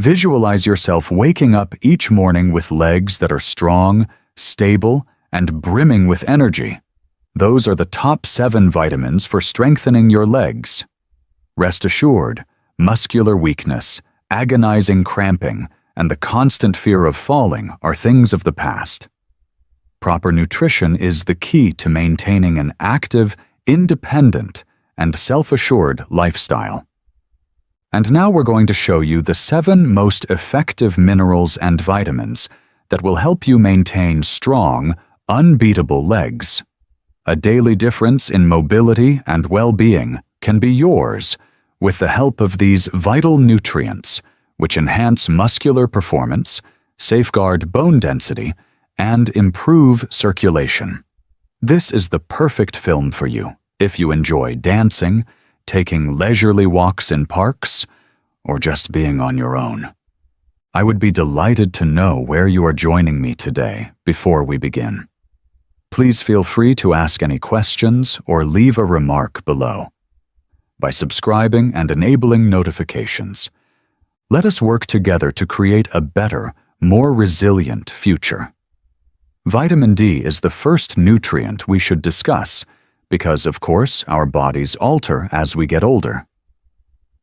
Visualize yourself waking up each morning with legs that are strong, stable, and brimming with energy. Those are the top 7 vitamins for strengthening your legs. Rest assured, muscular weakness, agonizing cramping, and the constant fear of falling are things of the past. Proper nutrition is the key to maintaining an active, independent, and self-assured lifestyle. And now we're going to show you the 7 most effective minerals and vitamins that will help you maintain strong, unbeatable legs. A daily difference in mobility and well-being can be yours with the help of these vital nutrients, which enhance muscular performance, safeguard bone density, and improve circulation. This is the perfect film for you if you enjoy dancing, taking leisurely walks in parks, or just being on your own. I would be delighted to know where you are joining me today before we begin. Please feel free to ask any questions or leave a remark below. By subscribing and enabling notifications, let us work together to create a better, more resilient future. Vitamin D is the first nutrient we should discuss because, of course, our bodies alter as we get older.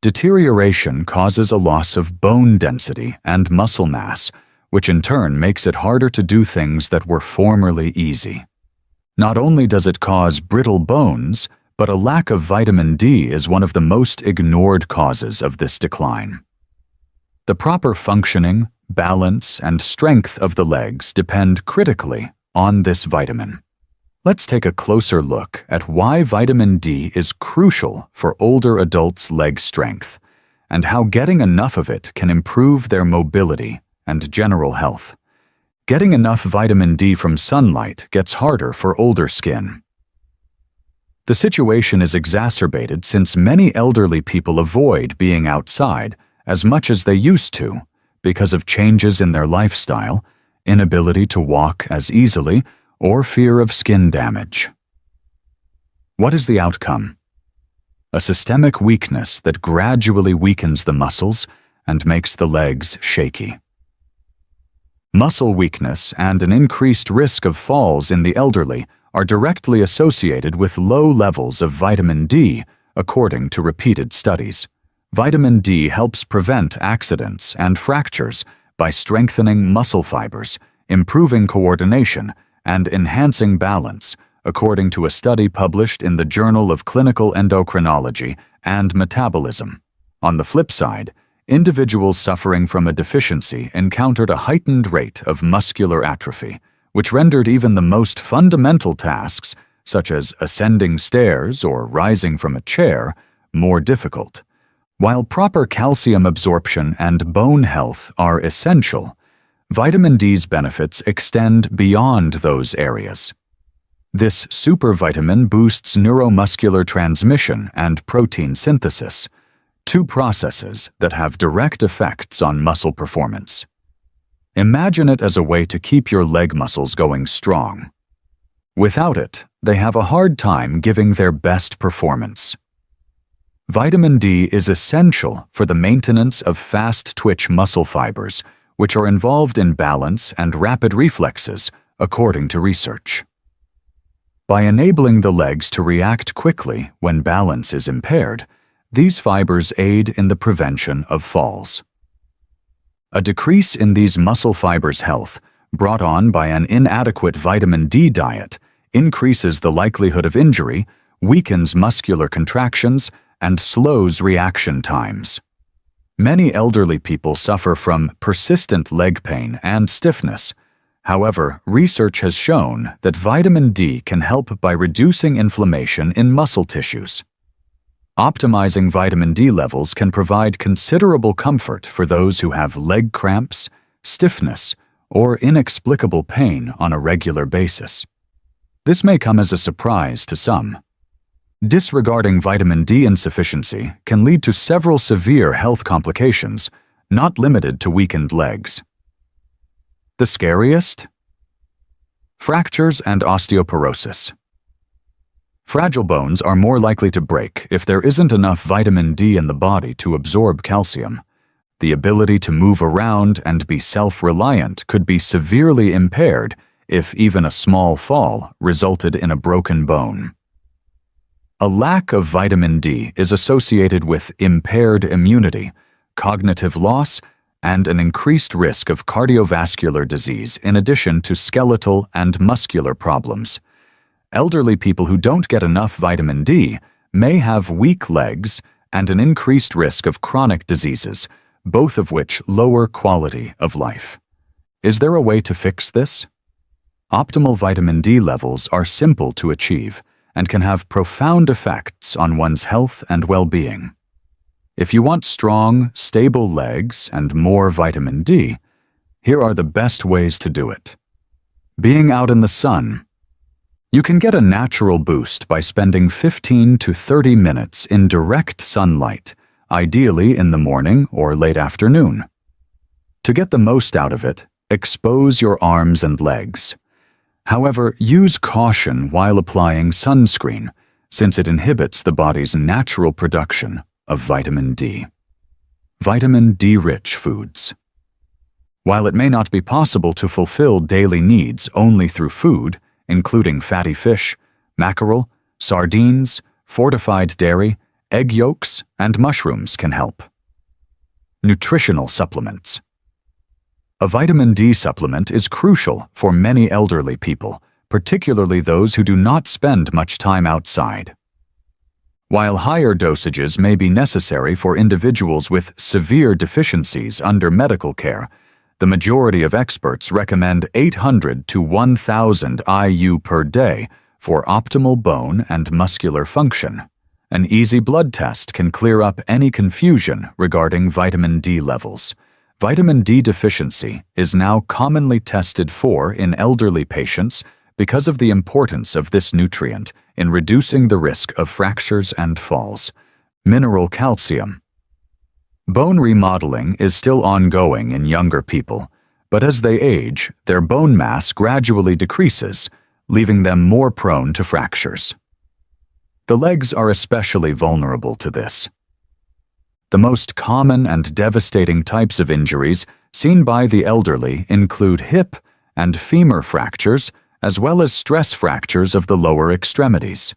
Deterioration causes a loss of bone density and muscle mass, which in turn makes it harder to do things that were formerly easy. Not only does it cause brittle bones, but a lack of vitamin D is one of the most ignored causes of this decline. The proper functioning, balance, and strength of the legs depend critically on this vitamin. Let's take a closer look at why vitamin D is crucial for older adults' leg strength, and how getting enough of it can improve their mobility and general health. Getting enough vitamin D from sunlight gets harder for older skin. The situation is exacerbated since many elderly people avoid being outside as much as they used to because of changes in their lifestyle, inability to walk as easily, or fear of skin damage. What is the outcome? A systemic weakness that gradually weakens the muscles and makes the legs shaky. Muscle weakness and an increased risk of falls in the elderly are directly associated with low levels of vitamin D, according to repeated studies. Vitamin D helps prevent accidents and fractures by strengthening muscle fibers, improving coordination, and enhancing balance, according to a study published in the Journal of Clinical Endocrinology and Metabolism. On the flip side, individuals suffering from a deficiency encountered a heightened rate of muscular atrophy, which rendered even the most fundamental tasks, such as ascending stairs or rising from a chair, more difficult. While proper calcium absorption and bone health are essential, vitamin D's benefits extend beyond those areas. This supervitamin boosts neuromuscular transmission and protein synthesis, 2 processes that have direct effects on muscle performance. Imagine it as a way to keep your leg muscles going strong. Without it, they have a hard time giving their best performance. Vitamin D is essential for the maintenance of fast-twitch muscle fibers, which are involved in balance and rapid reflexes, according to research. By enabling the legs to react quickly when balance is impaired, these fibers aid in the prevention of falls. A decrease in these muscle fibers' health, brought on by an inadequate vitamin D diet, increases the likelihood of injury, weakens muscular contractions, and slows reaction times. Many elderly people suffer from persistent leg pain and stiffness. However, research has shown that vitamin D can help by reducing inflammation in muscle tissues. Optimizing vitamin D levels can provide considerable comfort for those who have leg cramps, stiffness, or inexplicable pain on a regular basis. This may come as a surprise to some. Disregarding vitamin D insufficiency can lead to several severe health complications, not limited to weakened legs. The scariest? Fractures and osteoporosis. Fragile bones are more likely to break if there isn't enough vitamin D in the body to absorb calcium. The ability to move around and be self-reliant could be severely impaired if even a small fall resulted in a broken bone. A lack of vitamin D is associated with impaired immunity, cognitive loss, and an increased risk of cardiovascular disease in addition to skeletal and muscular problems. Elderly people who don't get enough vitamin D may have weak legs and an increased risk of chronic diseases, both of which lower quality of life. Is there a way to fix this? Optimal vitamin D levels are simple to achieve and can have profound effects on one's health and well-being. If you want strong, stable legs and more vitamin D, here are the best ways to do it. Being out in the sun. You can get a natural boost by spending 15 to 30 minutes in direct sunlight, ideally in the morning or late afternoon. To get the most out of it, expose your arms and legs. However, use caution while applying sunscreen, since it inhibits the body's natural production of vitamin D. Vitamin D-rich foods. While it may not be possible to fulfill daily needs only through food, including fatty fish, mackerel, sardines, fortified dairy, egg yolks, and mushrooms can help. Nutritional supplements. A vitamin D supplement is crucial for many elderly people, particularly those who do not spend much time outside. While higher dosages may be necessary for individuals with severe deficiencies under medical care, the majority of experts recommend 800 to 1,000 IU per day for optimal bone and muscular function. An easy blood test can clear up any confusion regarding vitamin D levels. Vitamin D deficiency is now commonly tested for in elderly patients because of the importance of this nutrient in reducing the risk of fractures and falls. Mineral calcium. Bone remodeling is still ongoing in younger people, but as they age, their bone mass gradually decreases, leaving them more prone to fractures. The legs are especially vulnerable to this. The most common and devastating types of injuries seen by the elderly include hip and femur fractures, as well as stress fractures of the lower extremities.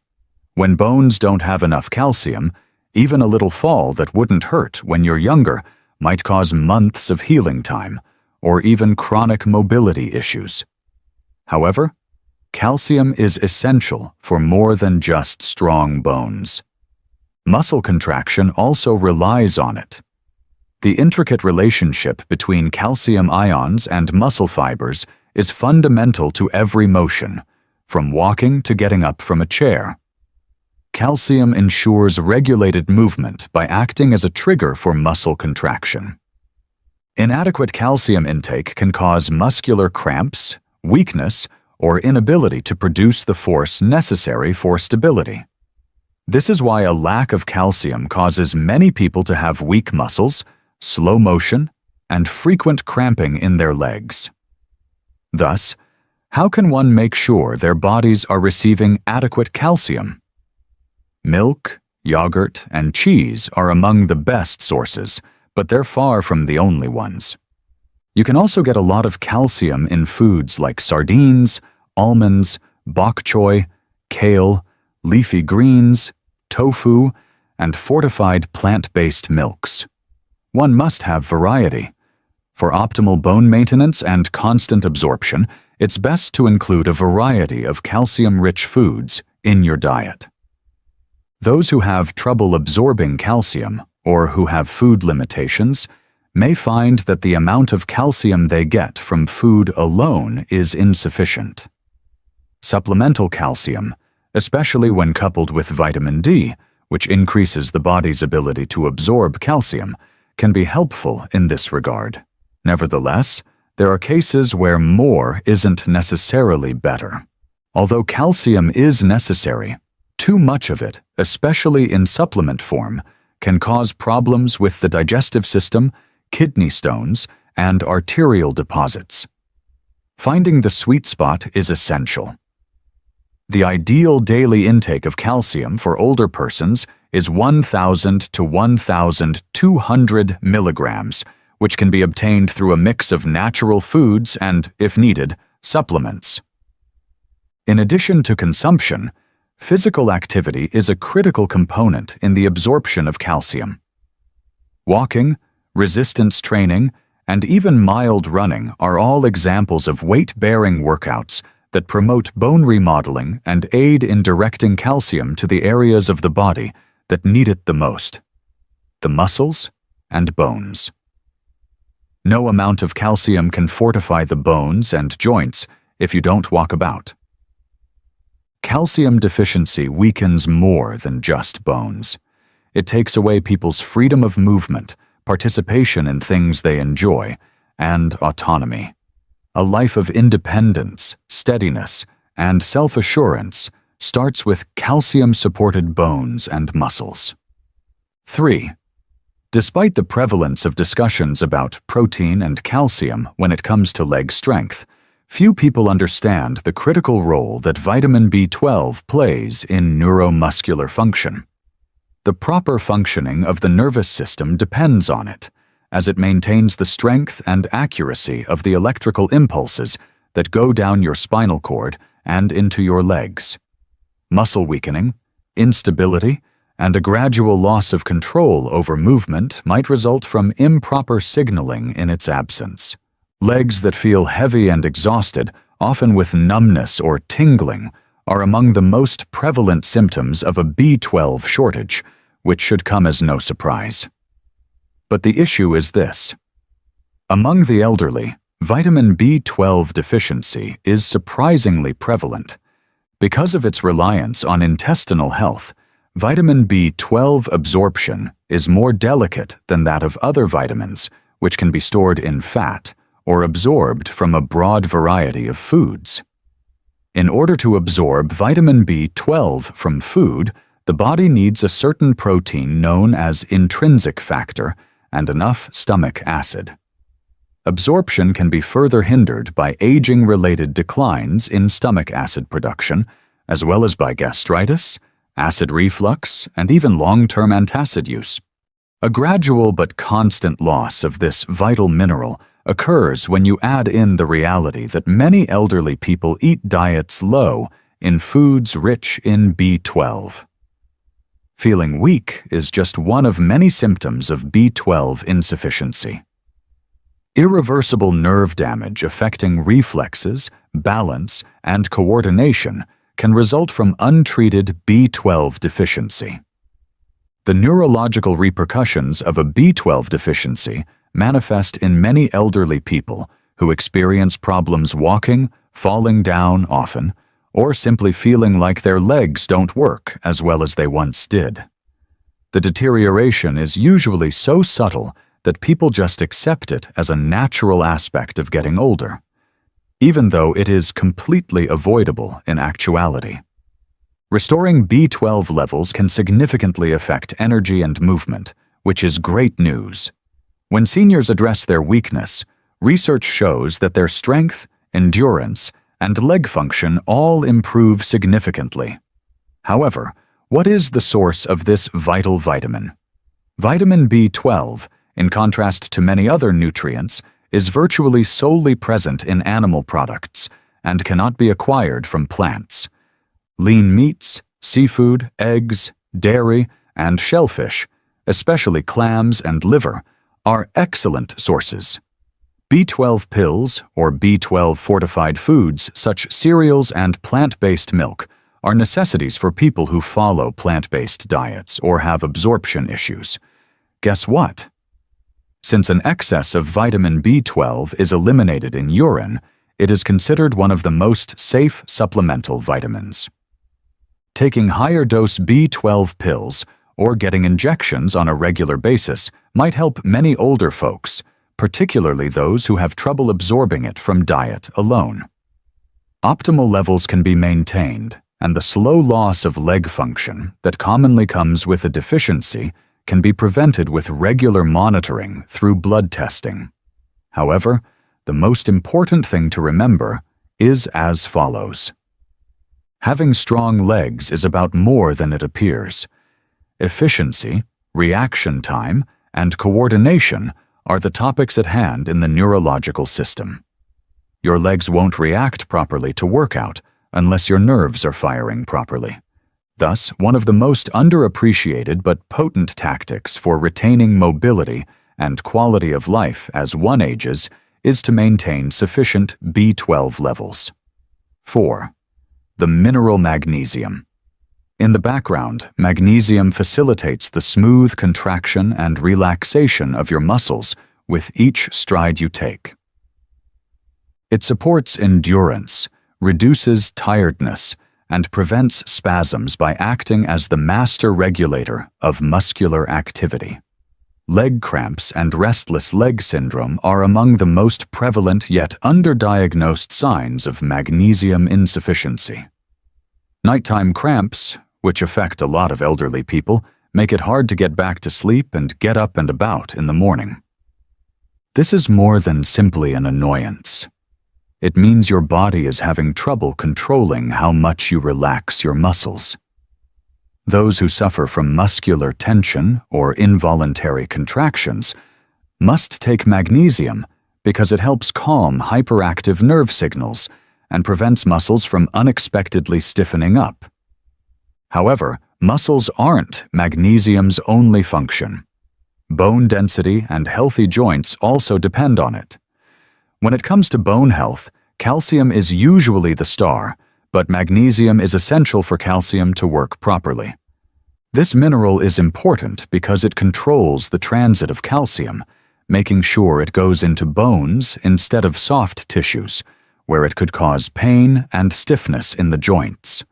When bones don't have enough calcium, even a little fall that wouldn't hurt when you're younger might cause months of healing time, or even chronic mobility issues. However, calcium is essential for more than just strong bones. Muscle contraction also relies on it. The intricate relationship between calcium ions and muscle fibers is fundamental to every motion, from walking to getting up from a chair. Calcium ensures regulated movement by acting as a trigger for muscle contraction. Inadequate calcium intake can cause muscular cramps, weakness, or inability to produce the force necessary for stability. This is why a lack of calcium causes many people to have weak muscles, slow motion, and frequent cramping in their legs. Thus, how can one make sure their bodies are receiving adequate calcium? Milk, yogurt, and cheese are among the best sources, but they're far from the only ones. You can also get a lot of calcium in foods like sardines, almonds, bok choy, kale, leafy greens, tofu, and fortified plant-based milks. One must have variety. For optimal bone maintenance and constant absorption, it's best to include a variety of calcium-rich foods in your diet. Those who have trouble absorbing calcium, or who have food limitations, may find that the amount of calcium they get from food alone is insufficient. Supplemental calcium, especially when coupled with vitamin D, which increases the body's ability to absorb calcium, can be helpful in this regard. Nevertheless, there are cases where more isn't necessarily better. Although calcium is necessary, too much of it, especially in supplement form, can cause problems with the digestive system, kidney stones, and arterial deposits. Finding the sweet spot is essential. The ideal daily intake of calcium for older persons is 1,000 to 1,200 milligrams, which can be obtained through a mix of natural foods and, if needed, supplements. In addition to consumption, physical activity is a critical component in the absorption of calcium. Walking, resistance training, and even mild running are all examples of weight-bearing workouts that promote bone remodeling and aid in directing calcium to the areas of the body that need it the most: the muscles and bones. No amount of calcium can fortify the bones and joints if you don't walk about. Calcium deficiency weakens more than just bones. It takes away people's freedom of movement, participation in things they enjoy, and autonomy. A life of independence, steadiness, and self-assurance starts with calcium-supported bones and muscles. 3. Despite the prevalence of discussions about protein and calcium when it comes to leg strength, few people understand the critical role that vitamin B12 plays in neuromuscular function. The proper functioning of the nervous system depends on it, as it maintains the strength and accuracy of the electrical impulses that go down your spinal cord and into your legs. Muscle weakening, instability, and a gradual loss of control over movement might result from improper signaling in its absence. Legs that feel heavy and exhausted, often with numbness or tingling, are among the most prevalent symptoms of a B12 shortage, which should come as no surprise. But the issue is this: among the elderly, vitamin B12 deficiency is surprisingly prevalent. Because of its reliance on intestinal health, vitamin B12 absorption is more delicate than that of other vitamins, which can be stored in fat or absorbed from a broad variety of foods. In order to absorb vitamin B12 from food, the body needs a certain protein known as intrinsic factor and enough stomach acid. Absorption can be further hindered by aging-related declines in stomach acid production, as well as by gastritis, acid reflux, and even long-term antacid use. A gradual but constant loss of this vital mineral occurs when you add in the reality that many elderly people eat diets low in foods rich in B12. Feeling weak is just one of many symptoms of B12 insufficiency. Irreversible nerve damage affecting reflexes, balance, and coordination can result from untreated B12 deficiency. The neurological repercussions of a B12 deficiency manifest in many elderly people who experience problems walking, falling down often, or simply feeling like their legs don't work as well as they once did. The deterioration is usually so subtle that people just accept it as a natural aspect of getting older, even though it is completely avoidable in actuality. Restoring B12 levels can significantly affect energy and movement, which is great news. When seniors address their weakness, research shows that their strength, endurance, and leg function all improve significantly. However, what is the source of this vital vitamin? Vitamin B12, in contrast to many other nutrients, is virtually solely present in animal products and cannot be acquired from plants. Lean meats, seafood, eggs, dairy, and shellfish, especially clams and liver, are excellent sources. B12 pills, or B12 fortified foods such cereals and plant-based milk, are necessities for people who follow plant-based diets or have absorption issues. Guess what? Since an excess of vitamin B12 is eliminated in urine, it is considered one of the most safe supplemental vitamins. Taking higher-dose B12 pills or getting injections on a regular basis might help many older folks, particularly those who have trouble absorbing it from diet alone. Optimal levels can be maintained, and the slow loss of leg function that commonly comes with a deficiency can be prevented with regular monitoring through blood testing. However, the most important thing to remember is as follows. Having strong legs is about more than it appears. Efficiency, reaction time, and coordination are the topics at hand in the neurological system. Your legs won't react properly to workout unless your nerves are firing properly. Thus, one of the most underappreciated but potent tactics for retaining mobility and quality of life as one ages is to maintain sufficient B12 levels. 4. The mineral magnesium. In the background, magnesium facilitates the smooth contraction and relaxation of your muscles with each stride you take. It supports endurance, reduces tiredness, and prevents spasms by acting as the master regulator of muscular activity. Leg cramps and restless leg syndrome are among the most prevalent yet underdiagnosed signs of magnesium insufficiency. Nighttime cramps, which affect a lot of elderly people, make it hard to get back to sleep and get up and about in the morning. This is more than simply an annoyance. It means your body is having trouble controlling how much you relax your muscles. Those who suffer from muscular tension or involuntary contractions must take magnesium because it helps calm hyperactive nerve signals and prevents muscles from unexpectedly stiffening up. However, muscles aren't magnesium's only function. Bone density and healthy joints also depend on it. When it comes to bone health, calcium is usually the star, but magnesium is essential for calcium to work properly. This mineral is important because it controls the transit of calcium, making sure it goes into bones instead of soft tissues, where it could cause pain and stiffness in the joints.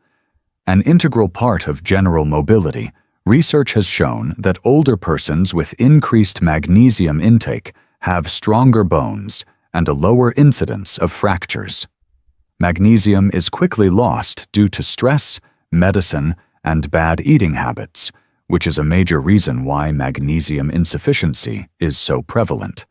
An integral part of general mobility, research has shown that older persons with increased magnesium intake have stronger bones and a lower incidence of fractures. Magnesium is quickly lost due to stress, medicine, and bad eating habits, which is a major reason why magnesium insufficiency is so prevalent.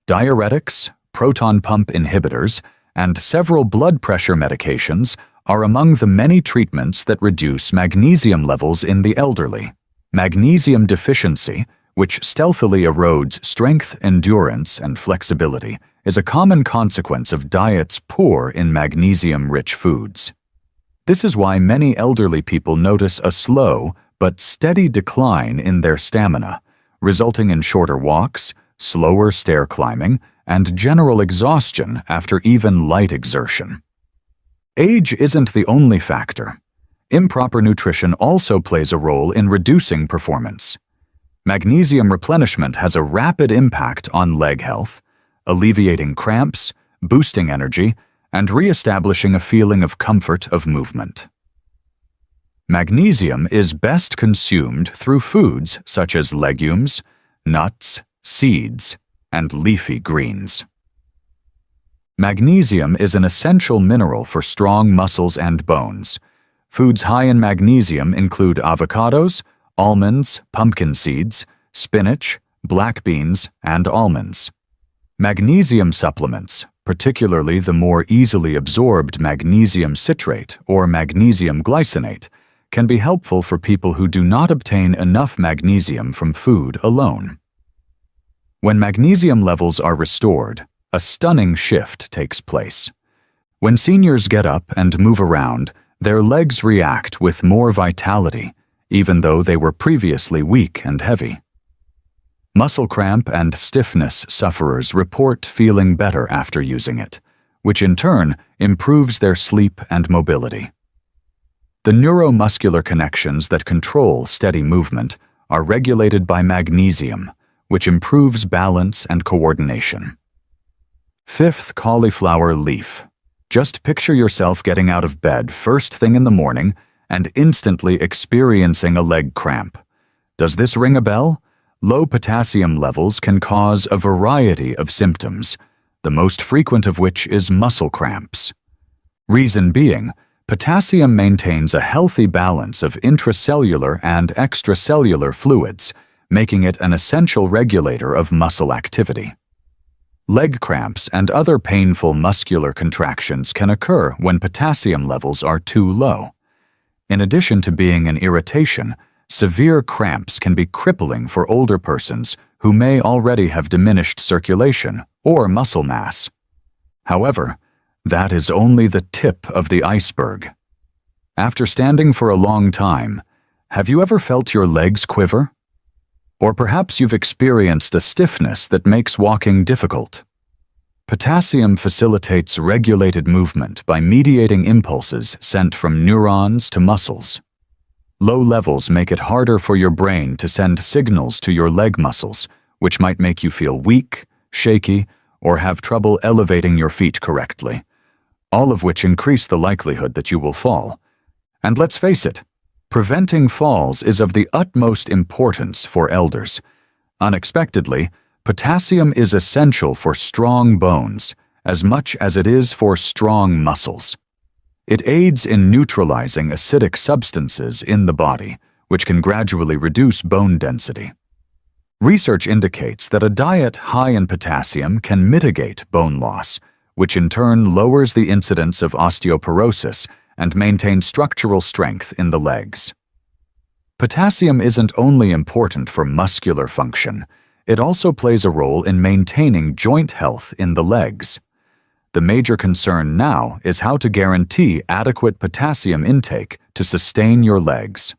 Diuretics, proton pump inhibitors, and several blood pressure medications are among the many treatments that reduce magnesium levels in the elderly. Magnesium deficiency, which stealthily erodes strength, endurance, and flexibility, is a common consequence of diets poor in magnesium-rich foods. This is why many elderly people notice a slow but steady decline in their stamina, resulting in shorter walks, slower stair climbing, and general exhaustion after even light exertion. Age isn't the only factor. Improper nutrition also plays a role in reducing performance. Magnesium replenishment has a rapid impact on leg health, alleviating cramps, boosting energy, and re-establishing a feeling of comfort of movement. Magnesium is best consumed through foods such as legumes, nuts, seeds, and leafy greens. Magnesium is an essential mineral for strong muscles and bones. Foods high in magnesium include avocados, almonds, pumpkin seeds, spinach, black beans, and almonds. Magnesium supplements, particularly the more easily absorbed magnesium citrate or magnesium glycinate, can be helpful for people who do not obtain enough magnesium from food alone. When magnesium levels are restored, a stunning shift takes place. When seniors get up and move around, their legs react with more vitality, even though they were previously weak and heavy. Muscle cramp and stiffness sufferers report feeling better after using it, which in turn improves their sleep and mobility. The neuromuscular connections that control steady movement are regulated by magnesium, which improves balance and coordination. 5th, cauliflower leaf. Just picture yourself getting out of bed first thing in the morning and instantly experiencing a leg cramp. Does this ring a bell? Low potassium levels can cause a variety of symptoms, the most frequent of which is muscle cramps. Reason being, potassium maintains a healthy balance of intracellular and extracellular fluids, making it an essential regulator of muscle activity. Leg cramps and other painful muscular contractions can occur when potassium levels are too low. In addition to being an irritation, Severe cramps can be crippling for older persons who may already have diminished circulation or muscle mass. However, that is only the tip of the iceberg. After standing for a long time, have you ever felt your legs quiver? Or perhaps you've experienced a stiffness that makes walking difficult. Potassium facilitates regulated movement by mediating impulses sent from neurons to muscles. Low levels make it harder for your brain to send signals to your leg muscles, which might make you feel weak, shaky, or have trouble elevating your feet correctly, all of which increase the likelihood that you will fall. And let's face it, preventing falls is of the utmost importance for elders. Unexpectedly, potassium is essential for strong bones as much as it is for strong muscles. It aids in neutralizing acidic substances in the body, which can gradually reduce bone density. Research indicates that a diet high in potassium can mitigate bone loss, which in turn lowers the incidence of osteoporosis and maintains structural strength in the legs. Potassium isn't only important for muscular function, it also plays a role in maintaining joint health in the legs. The major concern now is how to guarantee adequate potassium intake to sustain your legs.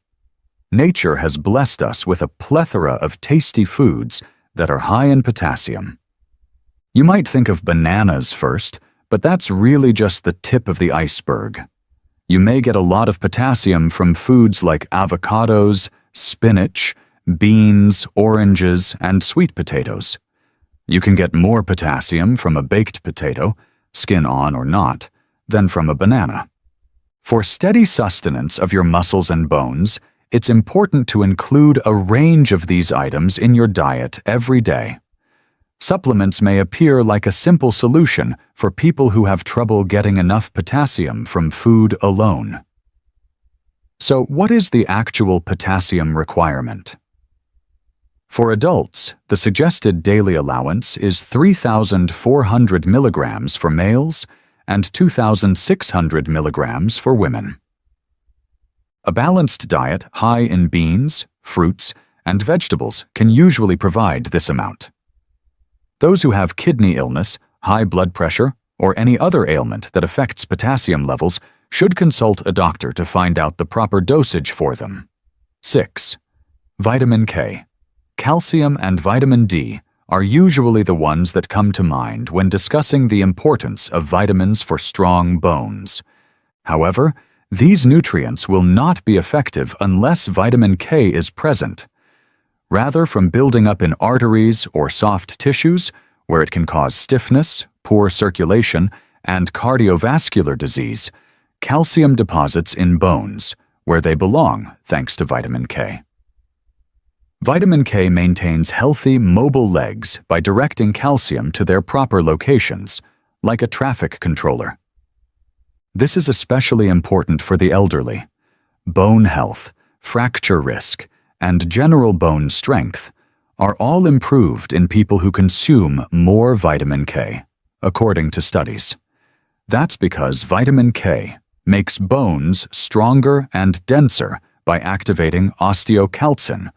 Nature has blessed us with a plethora of tasty foods that are high in potassium. You might think of bananas first, but that's really just the tip of the iceberg. You may get a lot of potassium from foods like avocados, spinach, beans, oranges, and sweet potatoes. You can get more potassium from a baked potato, skin on or not, than from a banana. For steady sustenance of your muscles and bones, it's important to include a range of these items in your diet every day. Supplements may appear like a simple solution for people who have trouble getting enough potassium from food alone. So, what is the actual potassium requirement? For adults, the suggested daily allowance is 3,400 milligrams for males and 2,600 milligrams for women. A balanced diet high in beans, fruits, and vegetables can usually provide this amount. Those who have kidney illness, high blood pressure, or any other ailment that affects potassium levels should consult a doctor to find out the proper dosage for them. 6. Vitamin K. Calcium and vitamin D are usually the ones that come to mind when discussing the importance of vitamins for strong bones. However, these nutrients will not be effective unless vitamin K is present. Rather, from building up in arteries or soft tissues, where it can cause stiffness, poor circulation, and cardiovascular disease, calcium deposits in bones, where they belong thanks to vitamin K. Vitamin K maintains healthy, mobile legs by directing calcium to their proper locations, like a traffic controller. This is especially important for the elderly. Bone health, fracture risk, and general bone strength are all improved in people who consume more vitamin K, according to studies. That's because vitamin K makes bones stronger and denser by activating osteocalcin,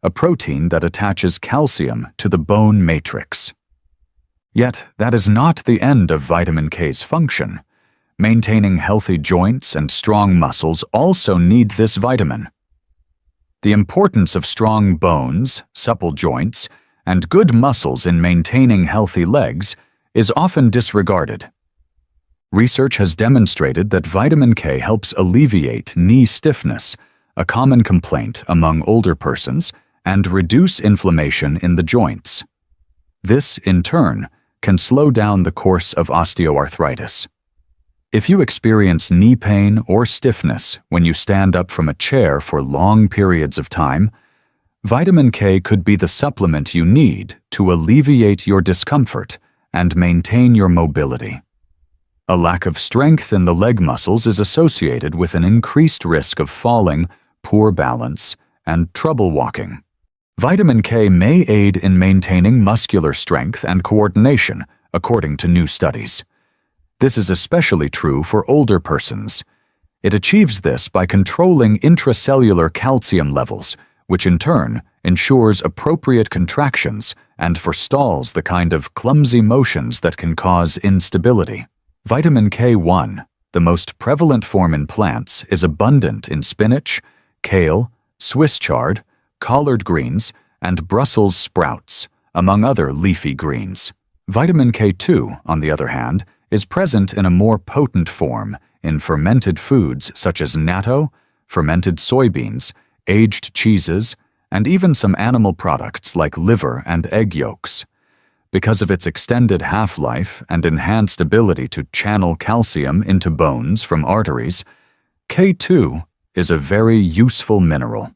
a protein that attaches calcium to the bone matrix. Yet, that is not the end of vitamin K's function. Maintaining healthy joints and strong muscles also need this vitamin. The importance of strong bones, supple joints, and good muscles in maintaining healthy legs is often disregarded. Research has demonstrated that vitamin K helps alleviate knee stiffness, a common complaint among older persons, and reduce inflammation in the joints. This, in turn, can slow down the course of osteoarthritis. If you experience knee pain or stiffness when you stand up from a chair for long periods of time, vitamin K could be the supplement you need to alleviate your discomfort and maintain your mobility. A lack of strength in the leg muscles is associated with an increased risk of falling, poor balance, and trouble walking. Vitamin K may aid in maintaining muscular strength and coordination, according to new studies. This is especially true for older persons. It achieves this by controlling intracellular calcium levels, which in turn ensures appropriate contractions and forestalls the kind of clumsy motions that can cause instability. Vitamin K1, the most prevalent form in plants, is abundant in spinach, kale, Swiss chard, collard greens, and Brussels sprouts, among other leafy greens. Vitamin K2, on the other hand, is present in a more potent form in fermented foods such as natto, fermented soybeans, aged cheeses, and even some animal products like liver and egg yolks. Because of its extended half-life and enhanced ability to channel calcium into bones from arteries, K2 is a very useful mineral.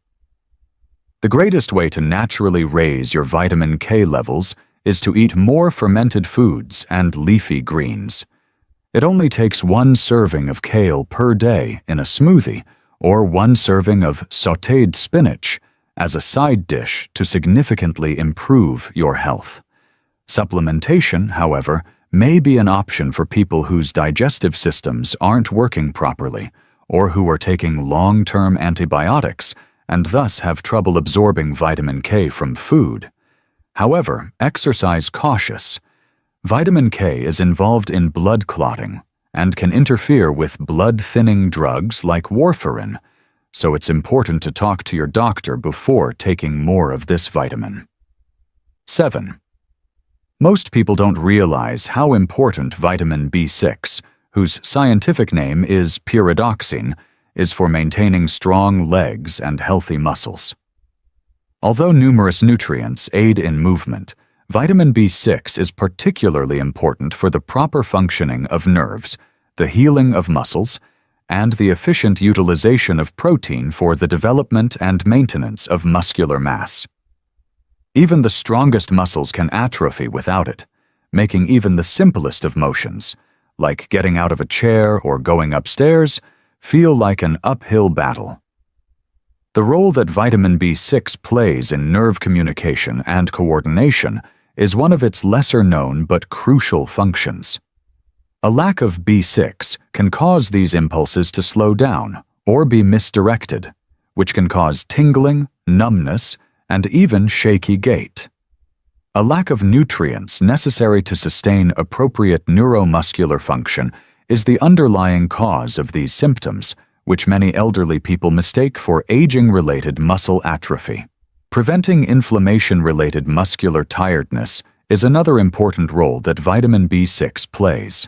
The greatest way to naturally raise your vitamin K levels is to eat more fermented foods and leafy greens. It only takes 1 serving of kale per day in a smoothie or 1 serving of sautéed spinach as a side dish to significantly improve your health. Supplementation, however, may be an option for people whose digestive systems aren't working properly or who are taking long-term antibiotics and thus have trouble absorbing vitamin K from food. However, exercise cautious. Vitamin K is involved in blood clotting and can interfere with blood-thinning drugs like warfarin, so it's important to talk to your doctor before taking more of this vitamin. 7. Most people don't realize how important vitamin B6, whose scientific name is pyridoxine, is for maintaining strong legs and healthy muscles. Although numerous nutrients aid in movement, vitamin B6 is particularly important for the proper functioning of nerves, the healing of muscles, and the efficient utilization of protein for the development and maintenance of muscular mass. Even the strongest muscles can atrophy without it, making even the simplest of motions, like getting out of a chair or going upstairs, feel like an uphill battle. The role that vitamin B6 plays in nerve communication and coordination is one of its lesser-known but crucial functions. A lack of B6 can cause these impulses to slow down or be misdirected, which can cause tingling, numbness, and even shaky gait. A lack of nutrients necessary to sustain appropriate neuromuscular function is the underlying cause of these symptoms, which many elderly people mistake for aging-related muscle atrophy. Preventing inflammation-related muscular tiredness is another important role that vitamin B6 plays.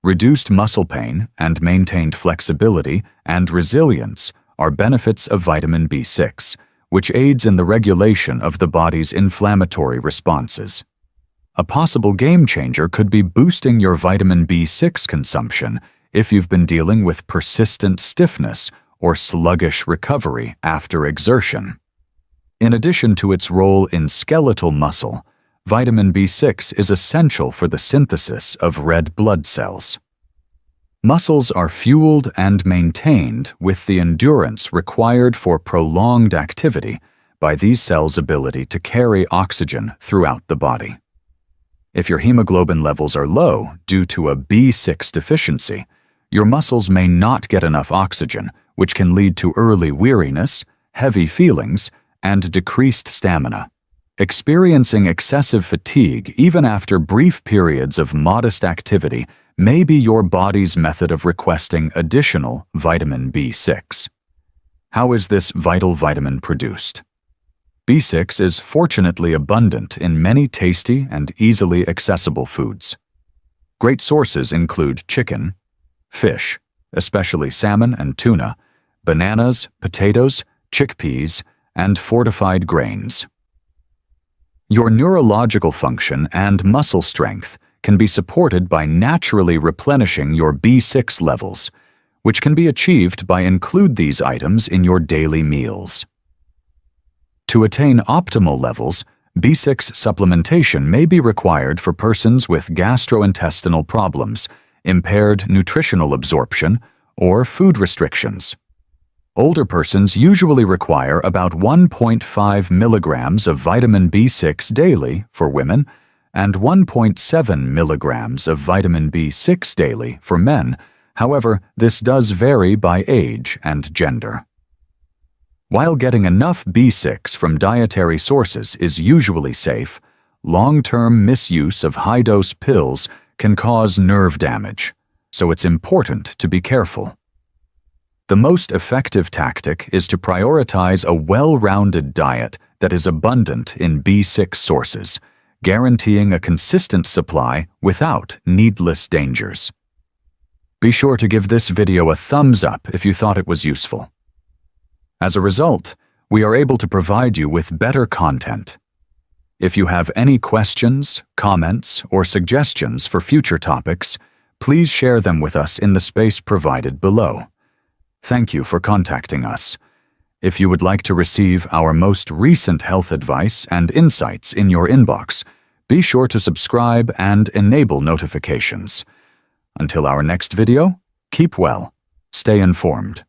Reduced muscle pain and maintained flexibility and resilience are benefits of vitamin B6, which aids in the regulation of the body's inflammatory responses. A possible game-changer could be boosting your vitamin B6 consumption if you've been dealing with persistent stiffness or sluggish recovery after exertion. In addition to its role in skeletal muscle, vitamin B6 is essential for the synthesis of red blood cells. Muscles are fueled and maintained with the endurance required for prolonged activity by these cells' ability to carry oxygen throughout the body. If your hemoglobin levels are low due to a B6 deficiency, your muscles may not get enough oxygen, which can lead to early weariness, heavy feelings, and decreased stamina. Experiencing excessive fatigue even after brief periods of modest activity may be your body's method of requesting additional vitamin B6. How is this vital vitamin produced? B6 is fortunately abundant in many tasty and easily accessible foods. Great sources include chicken, fish, especially salmon and tuna, bananas, potatoes, chickpeas, and fortified grains. Your neurological function and muscle strength can be supported by naturally replenishing your B6 levels, which can be achieved by include these items in your daily meals. To attain optimal levels, B6 supplementation may be required for persons with gastrointestinal problems, impaired nutritional absorption, or food restrictions. Older persons usually require about 1.5 milligrams of vitamin B6 daily for women and 1.7 milligrams of vitamin B6 daily for men. However, this does vary by age and gender. While getting enough B6 from dietary sources is usually safe, long-term misuse of high-dose pills can cause nerve damage, so it's important to be careful. The most effective tactic is to prioritize a well-rounded diet that is abundant in B6 sources, guaranteeing a consistent supply without needless dangers. Be sure to give this video a thumbs up if you thought it was useful. As a result, we are able to provide you with better content. If you have any questions, comments, or suggestions for future topics, please share them with us in the space provided below. Thank you for contacting us. If you would like to receive our most recent health advice and insights in your inbox, be sure to subscribe and enable notifications. Until our next video, keep well, stay informed.